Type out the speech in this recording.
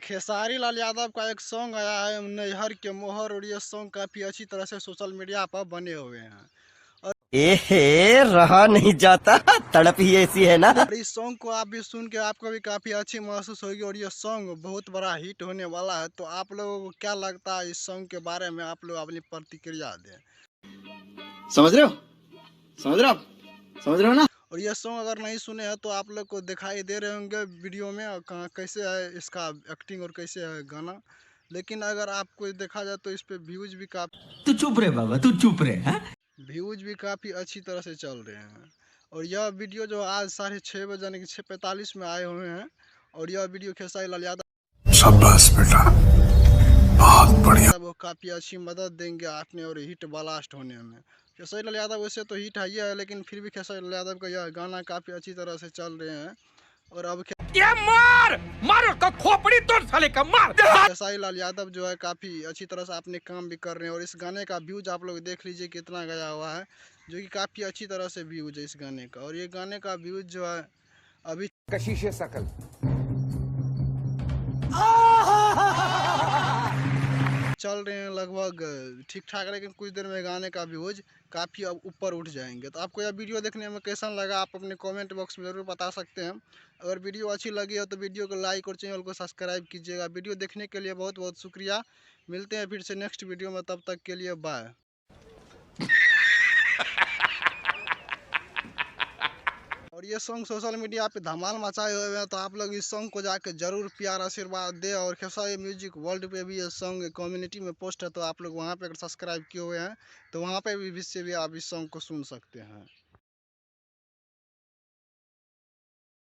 खेसारी लाल यादव का एक सॉन्ग आया है नैहर के मोहर, और ये सॉन्ग काफ़ी अच्छी तरह से सोशल मीडिया पर बने हुए हैं। और एहे रहा नहीं जाता, तड़प ही ऐसी है ना। इस सॉन्ग को आप भी सुन के आपको भी काफ़ी अच्छी महसूस होगी, और ये सॉन्ग बहुत बड़ा हिट होने वाला है। तो आप लोगों को क्या लगता है इस सॉन्ग के बारे में, आप लोग अपनी प्रतिक्रिया दें। समझ रहे हो? समझ रहे हो आप? समझ रहे हो ना? और ये सॉन्ग अगर नहीं सुने हैं तो आप लोग को दिखाई दे रहे होंगे वीडियो में, और कहाँ कैसे है इसका एक्टिंग और कैसे है गाना। लेकिन अगर आपको देखा जाए तो इस पे तू चुप रहे बाबा, तू चुप रहे। हाँ? व्यूज भी काफ़ी अच्छी तरह से चल रहे हैं। और यह वीडियो जो आज 6:30 बजे यानी कि 6:45 में आए हुए हैं, और यह वीडियो खेसारी लाल यादव शाबाश बेटा, बहुत बढ़िया। वो काफ़ी अच्छी मदद देंगे आपने और हिट ब्लास्ट होने में। खेसारी लाल यादव वैसे तो हिट है ही है, लेकिन फिर भी खेसारी लाल यादव का यह गाना काफ़ी अच्छी तरह से चल रहे हैं। और अब ये मार उसको, खोपड़ी तोड़ साले का, मार। खेसारी लाल यादव जो है काफ़ी अच्छी तरह से अपने काम भी कर रहे हैं, और इस गाने का व्यूज आप लोग देख लीजिए कितना गया हुआ है, जो कि काफ़ी अच्छी तरह से व्यूज है इस गाने का। और ये गाने का व्यूज जो है अभी कशिश सकल चल रहे हैं लगभग ठीक ठाक, लेकिन कुछ देर में गाने का व्यूज काफ़ी अब ऊपर उठ जाएंगे। तो आपको यह वीडियो देखने में कैसा लगा, आप अपने कमेंट बॉक्स में ज़रूर बता सकते हैं। अगर वीडियो अच्छी लगी हो तो वीडियो को लाइक और चैनल को सब्सक्राइब कीजिएगा। वीडियो देखने के लिए बहुत बहुत शुक्रिया। मिलते हैं फिर से नेक्स्ट वीडियो में, तब तक के लिए बाय। और ये सॉन्ग सोशल मीडिया पे धमाल मचाए हुए हैं, तो आप लोग इस सॉन्ग को जाकर जरूर प्यार आशीर्वाद दें। और खेसारी म्यूजिक वर्ल्ड पे भी ये सॉन्ग कम्युनिटी में पोस्ट है, तो आप लोग वहाँ पे अगर सब्सक्राइब किए हुए हैं तो वहाँ पे भी से भी आप इस सॉन्ग को सुन सकते हैं।